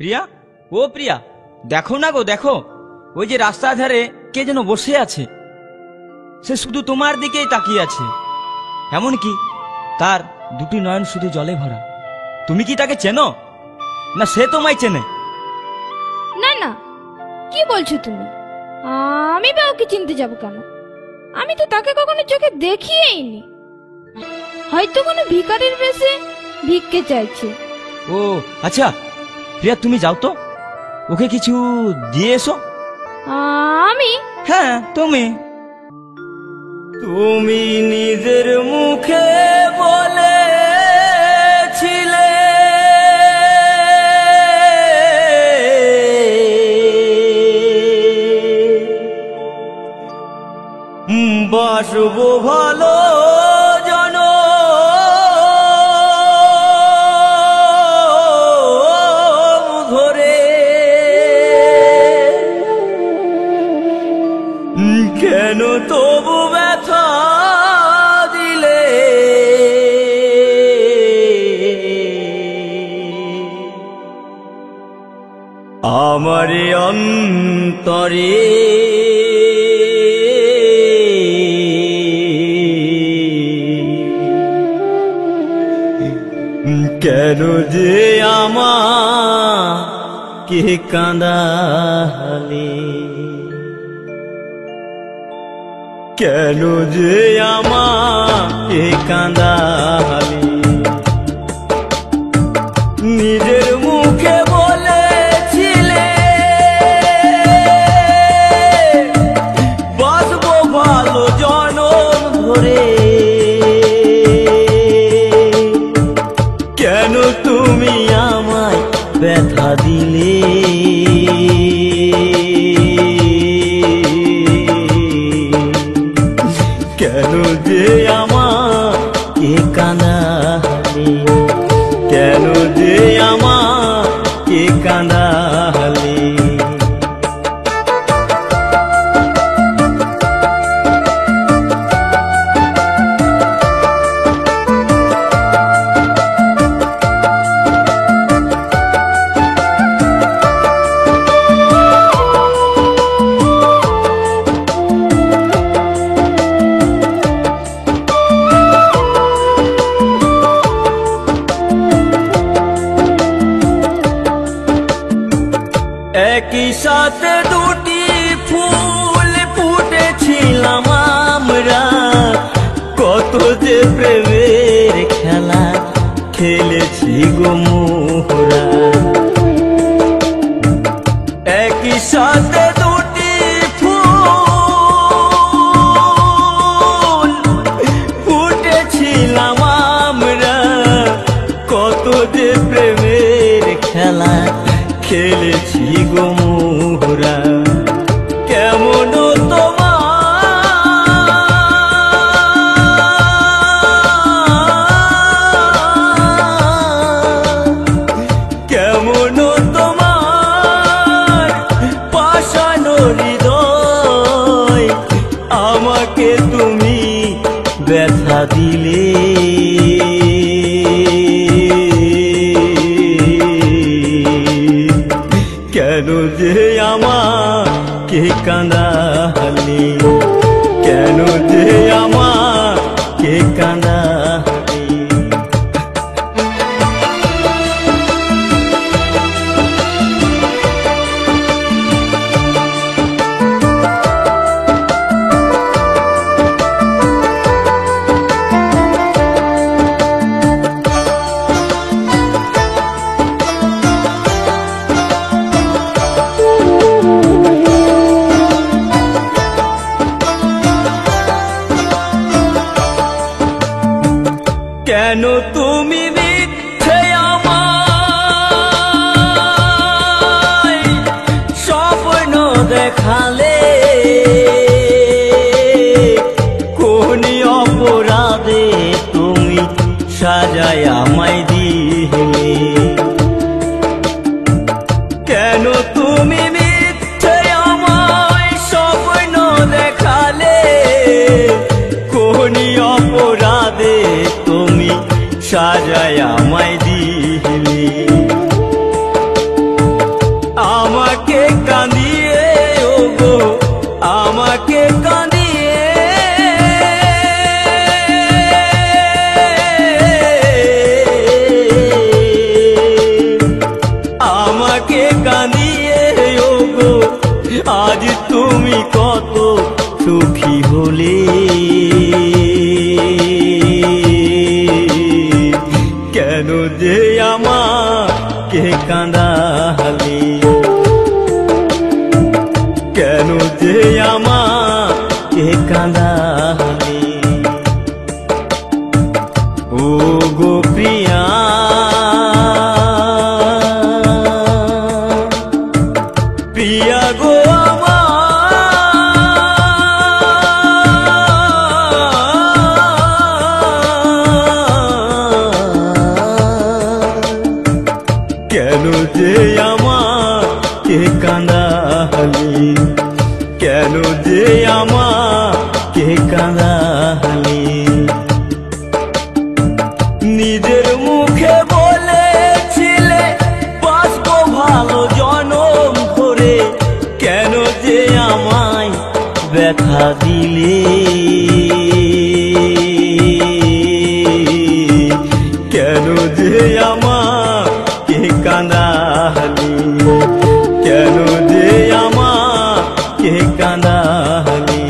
প্রিয়া, ও প্রিয়া, দেখো না গো, দেখো ওই যে রাস্তার ধারে কে যেন বসে আছে। সে শুধু তোমার দিকেই তাকিয়ে আছে, এমনকি তার দুটি নয়ন শুধু জলে ভরা। তুমি কি তাকে চেনো, না সে তোমায় চেনে? না না, কি বলছো তুমি? আমি বা ওকে চিনতে যাব কেন? আমি তো তাকে কখনো চোখে দেখিয়েইনি। হয়তো কোনো ভিখারির বেশে ভিক্ষে চাইছে। ও আচ্ছা প্রিয়া, তুমি যাও তো, ওকে কিছু দিয়ে এসো। আমি? হ্যাঁ তুমি। তুমি নিজের মুখে বলেছিলে বাসবো ভালো জন ধরে, কেন তবু ব্যথা দিলে? আমার অন্তরে কেন যে আমাকে কাঁদালে? কেন যে আমাকে কাঁদালে? নিজের মুখে বলেছিলে বাসবো ভালো জনম ধরে, কেন তুমি আমায় ব্যথা দিলে? কেন যে আমাকে কাঁদালে? কেন যে আমাকে কাঁদালে? একই সাথে দুটি ফুল ফুটেছিলাম আমরা, কত যে প্রেমের খেলা খেলেছি গো মোরা। একই সাথে দুটি ফুল ফুটেছিলাম আমরা, কত যে প্রেমের খেলা খেলেছি গো মোরা। কেমন কেমন তোমার পাষাণ হৃদয়, আমাকে তুমি ব্যথা দিলে। কেন যে আমাকে কাঁদালে? কেন যে আমাকে কাঁদালে? কেন তুমি মিথ্যে আমায় স্বপ্ন দেখালে? কোন অপরাধে তুমি সাজায় আমায় দিলে? কেন তুমি মিথ্যে আমায় স্বপ্ন দেখালে? কোন অপরাধে তুমি সাজায় আমায় দিলে? আজ তুমি কত সুখী হলে, কেন যে আমাকে কাঁদালে, কেন যে আমাকে কাঁদালে। ও গো প্রিয়া, প্রিয়া গো কেন যে আমাকে কাঁদালি, কেন যে আমাকে কাঁদালি। নিজের মুখে বলেছিলে বাঁচবো ভালো জনম ধরে, কেন যে আমায় ব্যথা দিলে, কেন যে আমাকে কাঁদালি, কেন যে আমাকে কাঁদালি,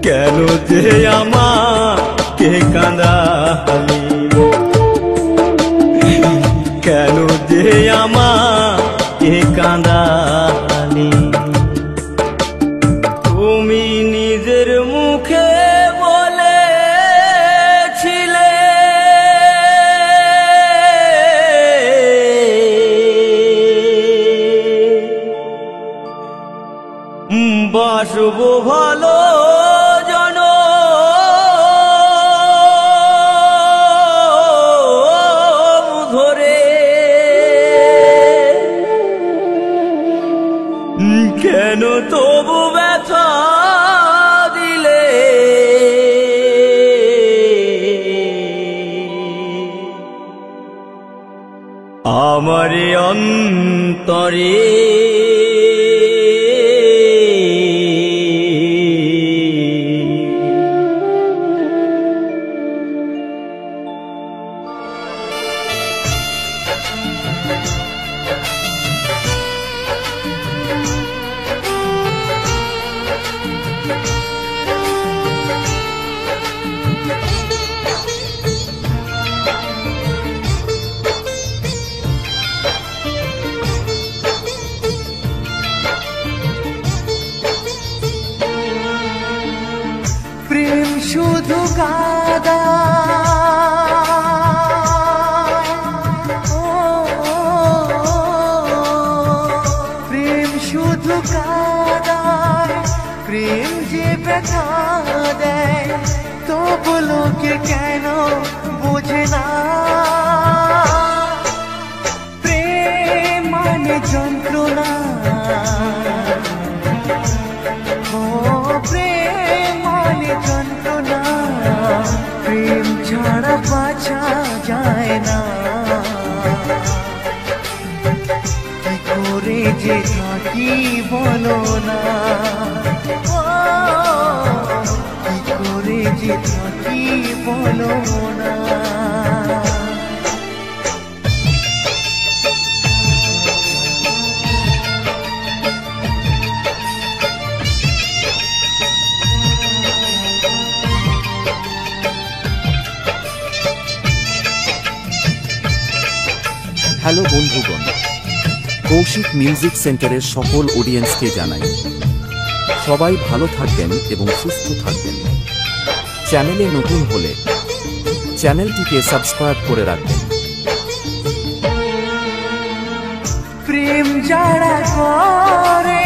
কেন যে আমাকে কাঁদালি, কেন যে আমাকে কাঁদালি। তুমি নিজের মুখে বলেছিলে বাসবো ভালো জনম ধরে, কেন তবু ব্যথা দিলে, আমার অন্তরে প্রেম শুধু কাদা, প্রেম শুধু কাদায়, প্রেম যে ব্যথা দেয়, তবু লোকে কেন বোঝে না। প্রেম মানে যন্ত্রণা, প্রেম মানে যন্ত্রণা, প্রেম ছাড়া বাঁচা যায় না। কি করে যে থাকি বলো না, কি করে যে থাকি বলো না। হ্যালো বন্ধুগণ, কৌশিক মিউজিক সেন্টারের সকল অডিয়েন্সকে জানাই সবাই ভালো থাকবেন এবং সুস্থ থাকবেন। চ্যানেলে নতুন হলে চ্যানেলটিকে সাবস্ক্রাইব করে রাখবেন। প্রেম যারা করে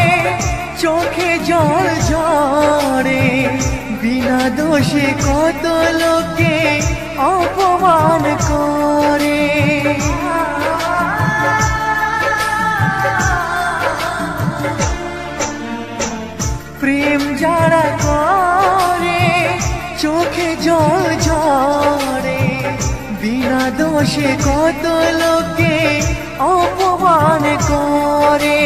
চোখে জল ঝরে, বিনা দোষে কত লোকে অপমান করে। প্রেম যারা করে চোখে জল ঝরে, বিনা দোষে কত লোকে অপমান করে।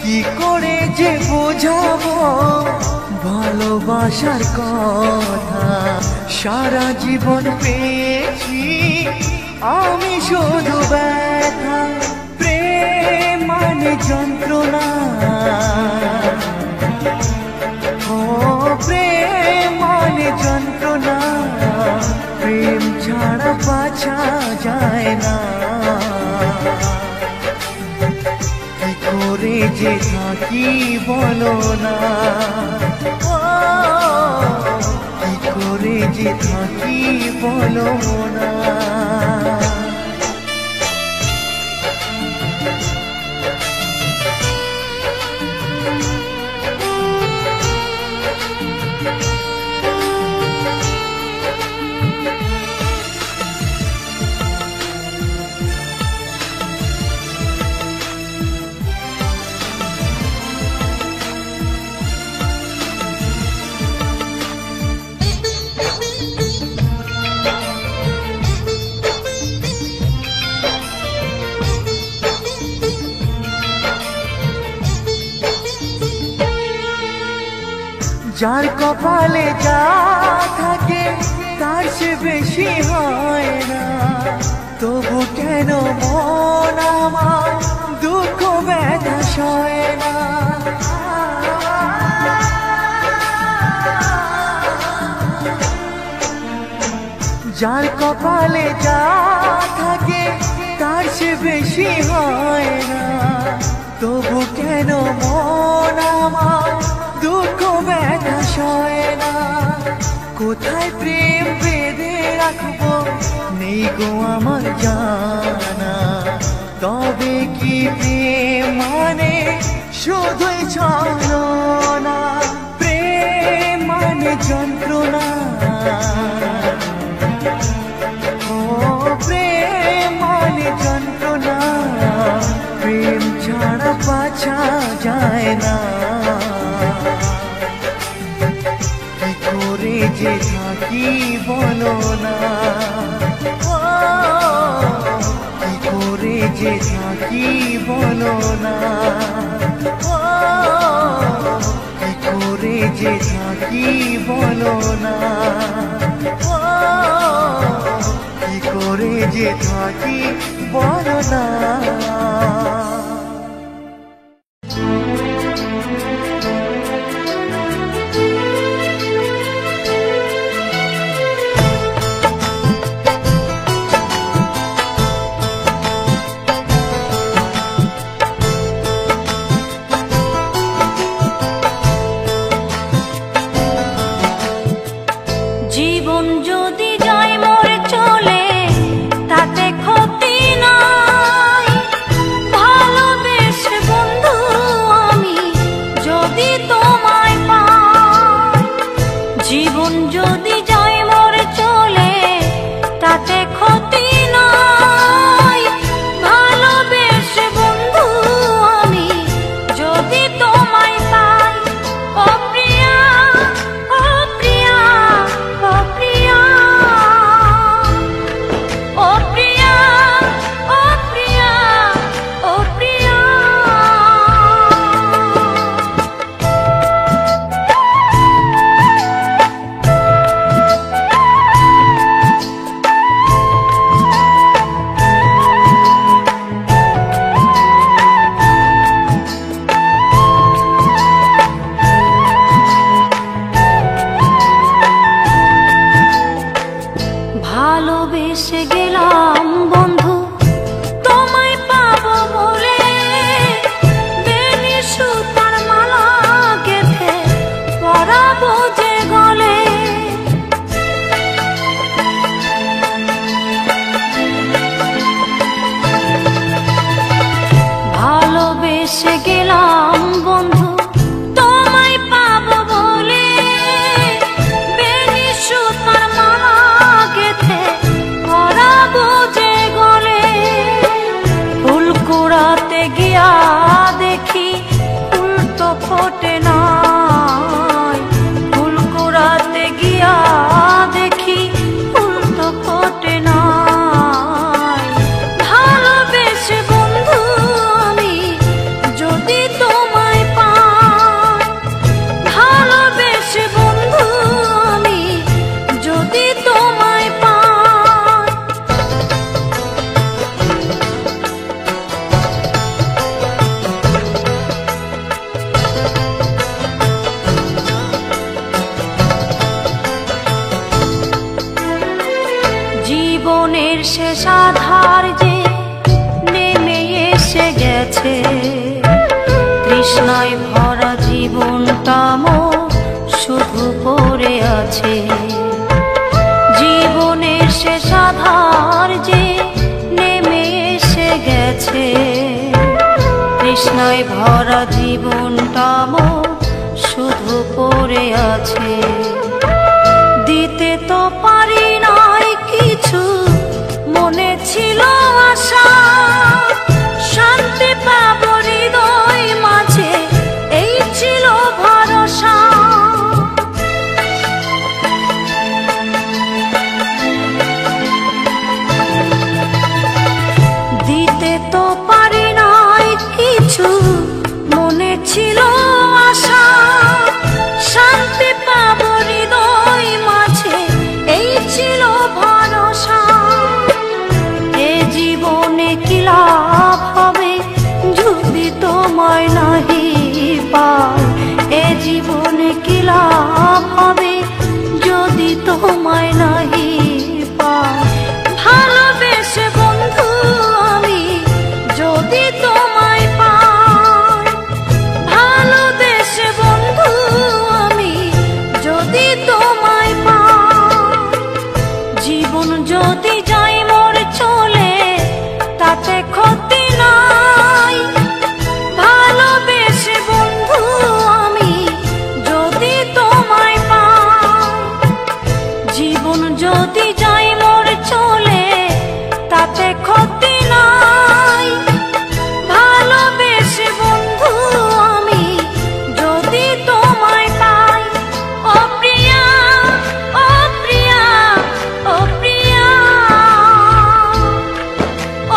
কি করে যে বোঝাবো ভালোবাসার কথা, সারা জীবন পেয়েছি আমি শুধু ব্যথা। প্রেম মানে যন্ত্রণা, ও প্রেম মানে যন্ত্রণা, প্রেম ছাড়া বাঁচা যায় না। কি করে যে থাকি বলো না, ও কি করে যে থাকি বলো না। যার কপালে যা থাকে তার সে বেশি হয় না, তবু কেন মন আমার দুঃখ ব্যথা সয় না। যার কপালে যা থাকে তার সে বেশি হয় না, তবু কেন মন আমার দুঃখ ব্যথা সয় না। কোথায় প্রেম বেঁধে রাখবো নেই গো আমার জানা, তবে কি প্রেম মানে শুধুই ছলনা, প্রেম মানে যন্ত্রণা, ও প্রেম মানে যন্ত্রণা, প্রেম ছাড়া বাঁচা যায় না। কি করে যে থাকি বলো না, ও কি করে যে থাকি বলো না, ও কি করে যে থাকি বলো না, ও কি করে যে থাকি বলো না। জীবন যদি যায় মোর চলে তাতে ক্ষতি নাই, গেছে। তৃষ্ণায় ভরা জীবনটা মোর শুধু পড়ে আছে। জীবনের শেষ আধার যে নেমে এসে গেছে। তৃষ্ণায় ভরা জীবনটা মোর শুধু পড়ে আছে। দিতে তো পারি নাই কিছু, মনে ছিল আশা শান্তি পাব হৃদয় মাঝে, এই ছিল ভরসা। দিতে তো পারি নাই কিছু, মনে ছিল আশা শান্তি পাব হৃদয় মাঝে, এই ছিল ভরসা। এ জীবনে কি লাভ হবে যদি তোমায় নাহি পাই? এ জীবনে কি লাভ হবে যদি তোমায় নাহি পাই? ভালোবেসে বন্ধু আমি যদি তোমায় পাই, ভালোবেসে বন্ধু আমি যদি তোমায় পাই, জীবন যদি যাই মোর চলে তাতে ক্ষতি নাই। ভালোবেসে বন্ধু আমি যদি তোমায় পাই, জীবন যদি যাই মোর চলে তাতে ক্ষতি নাই। ভালোবেসে বন্ধু আমি যদি তোমায় পাই। ও প্রিয়া, ও প্রিয়া, ও প্রিয়া,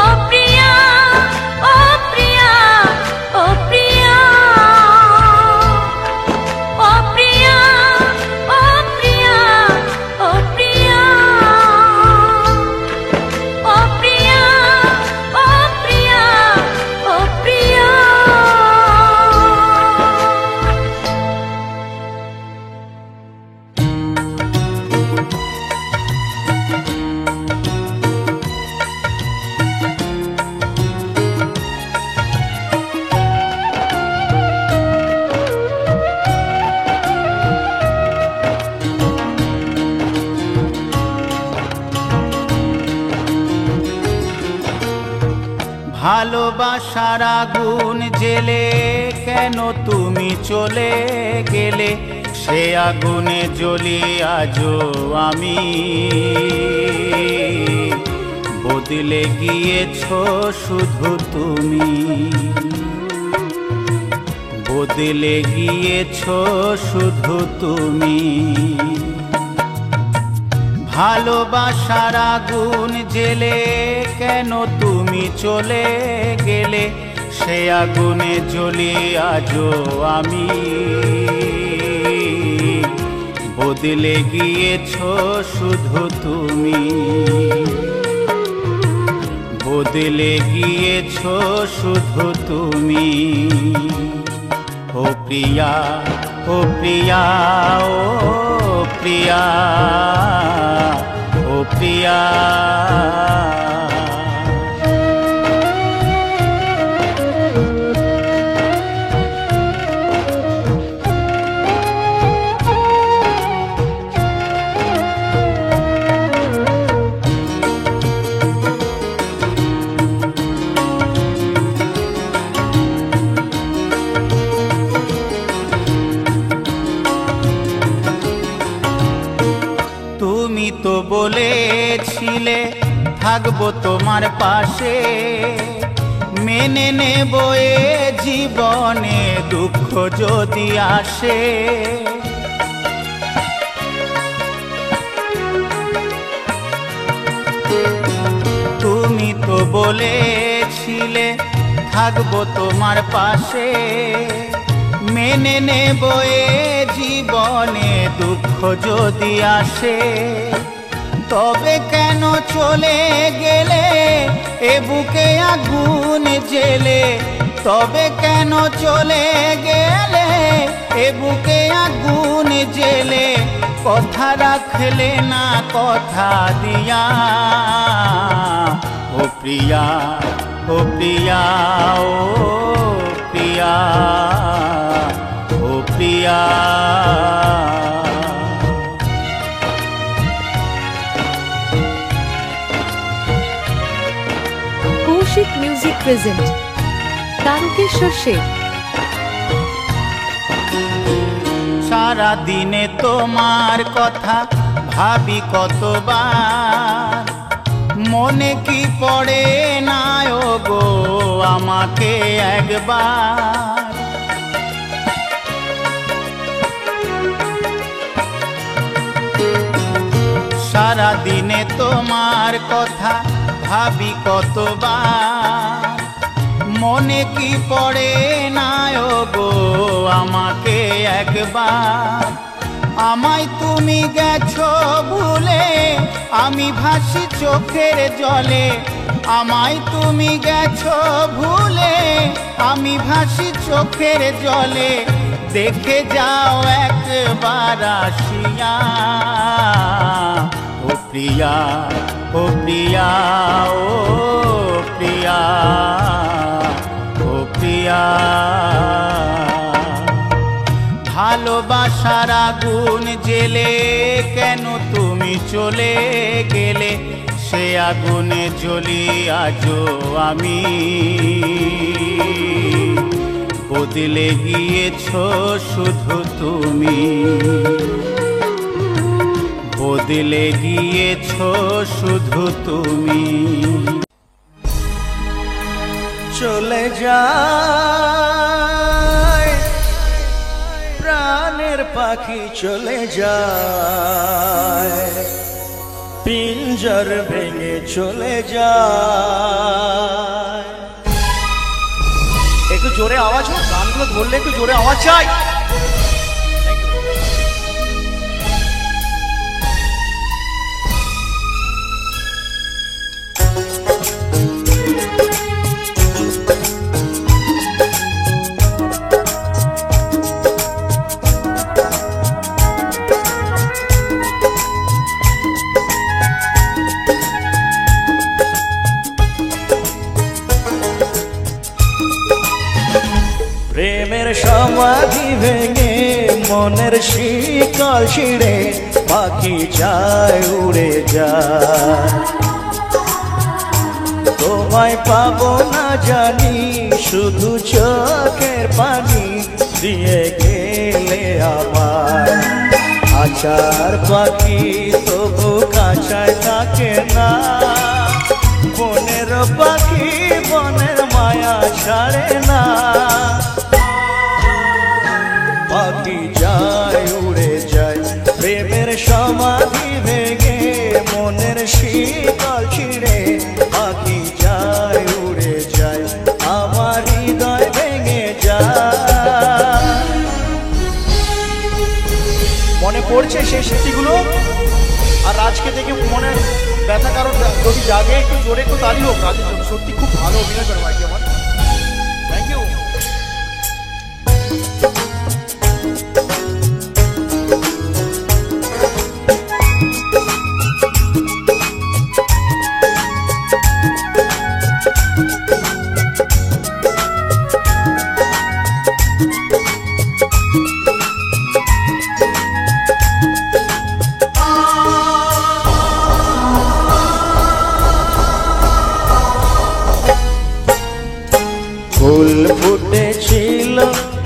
ও প্রিয়া, ও প্রিয়া, ও প্রিয়া, ও প্রিয়া, ও প্রিয়া, ও প্রিয়া, ও প্রিয়া, ও প্রিয়া, ও প্রিয়া। ভালোবাসার আগুন জেলে কেন তুমি চলে গেলে? সে আগুনে জ্বলি আজও আমি। বদলে গিয়েছো শুধু তুমি, বদলে গিয়েছো শুধু তুমি। ভালোবাসার আগুন জেলে কেন তুমি চলে গেলে? সে আগুনে জ্বলি আজও আমি। বদলে গিয়েছো শুধু তুমি, বদলে গিয়েছো শুধু তুমি। ও প্রিয়া, ও প্রিয়া, ও প্রিয়া, ও প্রিয়া। তুমি তো বলেছিলে থাকবো তোমার পাশে, মেনে নেব এ জীবনে দুঃখ যদি আসে। তুমি তো বলেছিলে থাকবো তোমার পাশে, মেনে নেব এ জীবনে দুঃখ যদি আসে। তবে কেন চলে গেলে এ বুকে আগুন জেলে? তবে কেন চলে গেলে এ বুকে আগুন জেলে? কথা রাখলে না কথা দিয়া। ও প্রিয়া, ও ও প্রিয়া, ও প্রিয়া, ও প্রিয়া। Kaushik music present Tarakeshwar Sheikh. সারা দিনে তোমার কথা ভাবি কতবার, মনে কি পড়ে না ও গো আমাকে একবার। সারা দিনে তোমার কথা ভাবি কতবার, মনে কি পড়ে না ও গো আমাকে একবার। আমায় তুমি গেছো ভুলে, আমি ভাসি চোখের জলে। আমায় তুমি গেছো ভুলে, আমি ভাসি চোখের জলে। দেখে যাও একবার আসিয়া, ও প্রিয়া, ও প্রিয়া, ও প্রিয়া, ও প্রিয়া। ভালোবাসার আগুন জেলে কেন তুমি চলে গেলে, সে আগুনে জ্বলি আজও আমি। বদলে গিয়েছো শুধু তুমি, বদলে গিয়েছো শুধু তুমি। চলে যায় প্রাণের পাখি, চলে যায় পিঞ্জর ভেঙে চলে যায়। একটু জোরে আওয়াজ হোক, গানগুলো ধরলে একটু জোরে আওয়াজ চাই। প্রেমের সমাধি ভেঙে মনের শিকল ছিঁড়ে পাখি যায় উড়ে যায়। তোমায় পাবো না জানি, শুধু চোখের পানি দিয়ে গেলে আমার। আচার পাখি তবু কাছায় থাকে না, বনের পাখি বনের মায়া ছাড়ে না। পাখি যায় উড়ে যায়, প্রেমের সমাধি ভেঙে মনের শিকল ছিঁড়ে পাখি যায় উড়ে যায়, আমার হৃদয় ভেঙে যায়। মনে পড়ছে সেই স্মৃতিগুলো, আর রাজকে দেখে মনে ব্যথা কারণ যদি জাগে একটু জোরে একটু তালি হোক রাজের জন্য। সত্যি খুব ভালো অভিনয় করে ভাইকে আমার, থ্যাংক ইউ। ফুল ফুটেছিল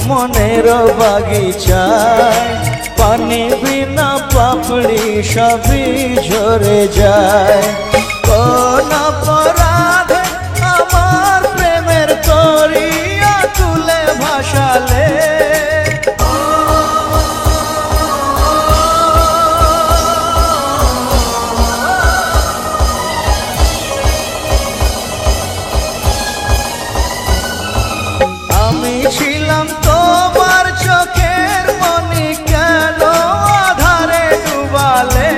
মনের বাগিচায়, পানি বিনা পাপড়ি সবই ঝরে যায়। কোন অপরাধে আমার প্রেমের তরিয়া তুলে ভাসালে, আমি ছিলাম তোমার চোখের মনি, কেন আধারে ডুবালে।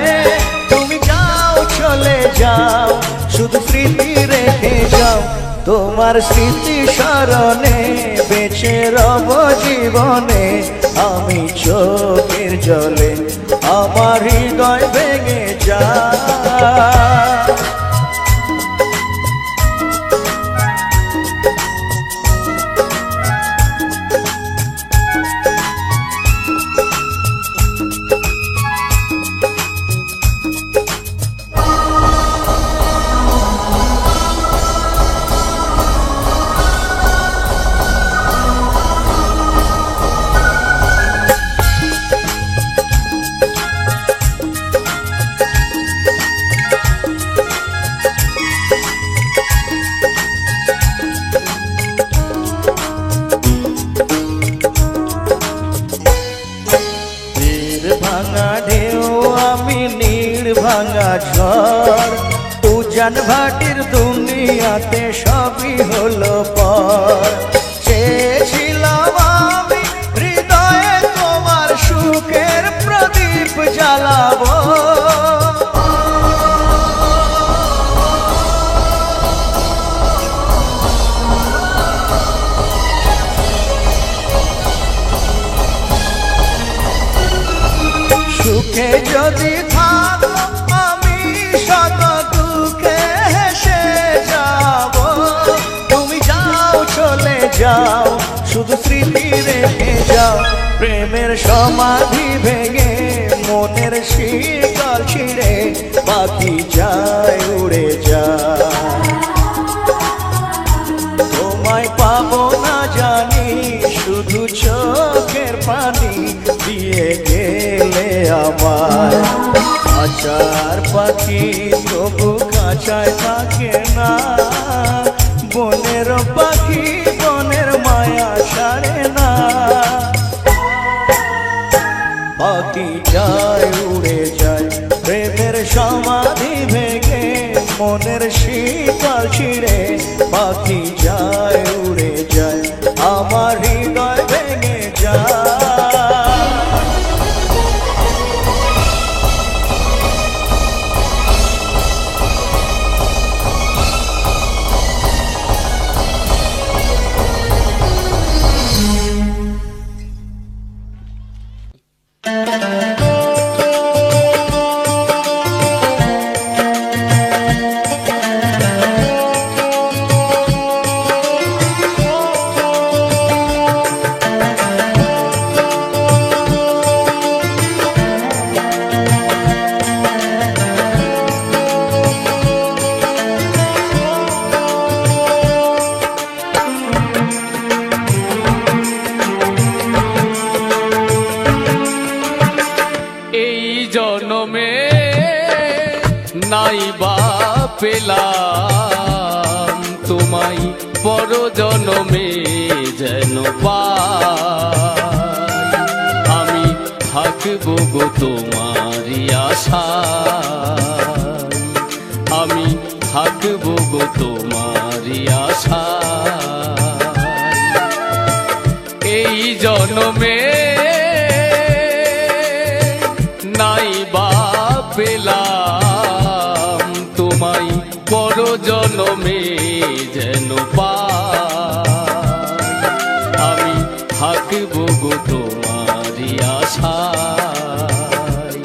তুমি যাও চলে যাও, শুধু স্মৃতি রেখে যাও। তোমার স্মৃতি স্মরণে বেঁচে রব জীবনে, আমি চোখের জলে আমার হৃদয় ভেঙে যায়। উজান ভাটির দুনিয়াতে সবই হলো পর। চেয়েছিলাম আমি হৃদয়ে তোমার সুখের প্রদীপ জ্বালাবো, সুখে যদি থাকো আমি শত দুঃখে হেসে যাব। তুমি যাও চলে যাও শুধু স্মৃতি রেখে যাও, প্রেমের সমাধি ভেঙে মনের শিকল ছিঁড়ে পাখি যায় উড়ে যায়। তোমায় পাবো না জানি শুধু চোখের পানি দিয়ে গেলে আমার। খাঁচার পাখি তবু খাঁচায় থাকে না, বনের পাখি বনের মায়া ছাড়ে না। পাখি যায় উড়ে যায় প্রেমের সমাধি ভেঙে মনের শীতল ছিঁড়ে পাখি যায় উড়ে যায়, আমার হৃদয় ভেঙে যায়। নাই বা পেলাম তোমায় পর জনমে যেন পাই, আমি থাকবো গো তোমারই আশায়, আমি থাকবো গো তোমারই আশায়। এই জনমে নাই বা পেলাম তোমায় পর জনমে যেন পাই, আমি থাকবো গো তোমারই আশায়,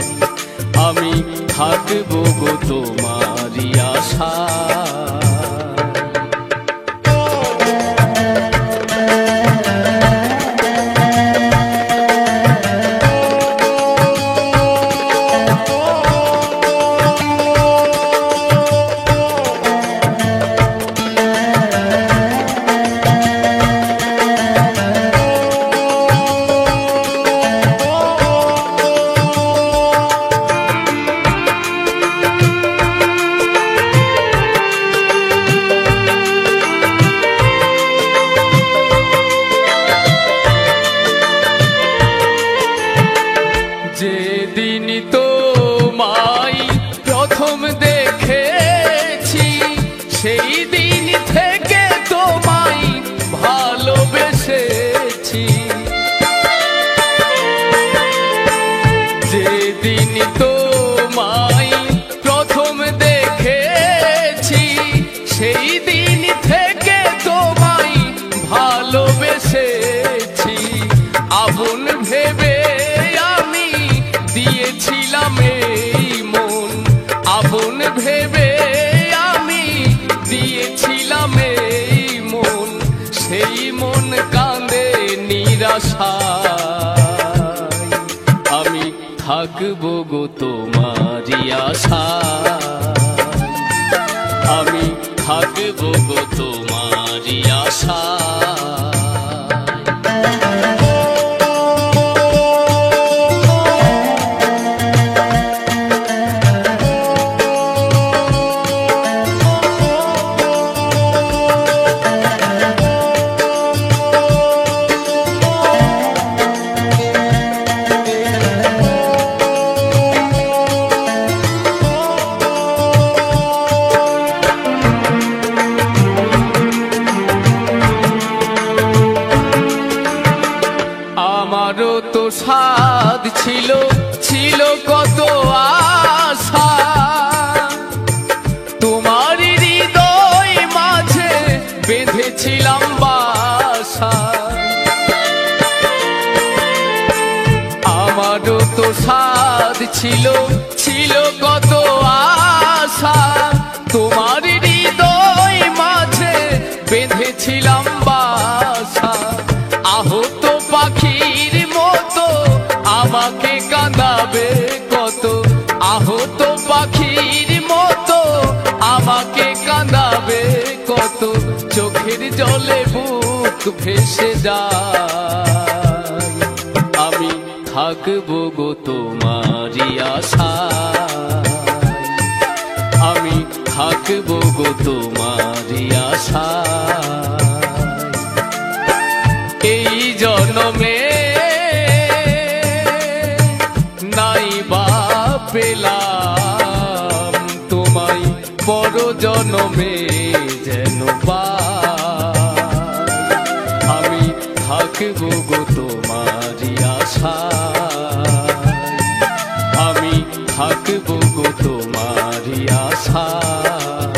আমি থাকবো গো তোমারই আশায়। যেদিন তোমায় প্রথম দেখেছি সেই দিন থেকে তোমায় ভালোবেসেছি, যেদিন তোমায় প্রথম দেখেছি সেই দিন থেকে তোমায় ভালোবেসেছি। আপন ভেবে দিয়েছিলাম এই মন, আপন ভেবে আমি দিয়েছিলাম এই মন, সেই মন কাঁদে নিরাশায়, আমি থাকবো গো তোমারই আশায়, আমি থাকবো গো তোমারই আশায়। ছিল ছিল কত আশা তোমার হৃদয় মাঝে বেঁধেছিলাম বাসা আমারও তো সাধ ছিল ছিল কত আশা তোমার হৃদয় মাঝে বেঁধেছিলাম বাসা আহত পাখির মতো আমাকে কাঁদাবে কত আহত পাখির মতো আমাকে কাঁদাবে কত চোখের জলে বুক ভেসে যায় আমি থাকবো গো তোমারই আশায় আমি থাকবো গো তোমারই আশায় এই জন্মে নাই বা পেলাম তোমায় পর জন্মে যেন আমি থাকবো গো তোমারই আশায় আমি থাকবো গো তোমারই আশায়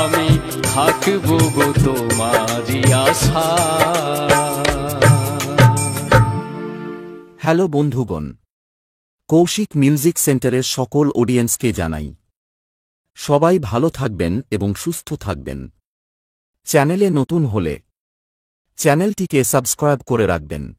আমি থাকবো গো তোমারই আশায় হ্যালো বন্ধুগণ, কৌশিক মিউজিক সেন্টারের সকল অডিয়েন্সকে জানাই সবাই ভালো থাকবেন এবং সুস্থ থাকবেন। চ্যানেলে নতুন হলে চ্যানেলটিকে সাবস্ক্রাইব করে রাখবেন।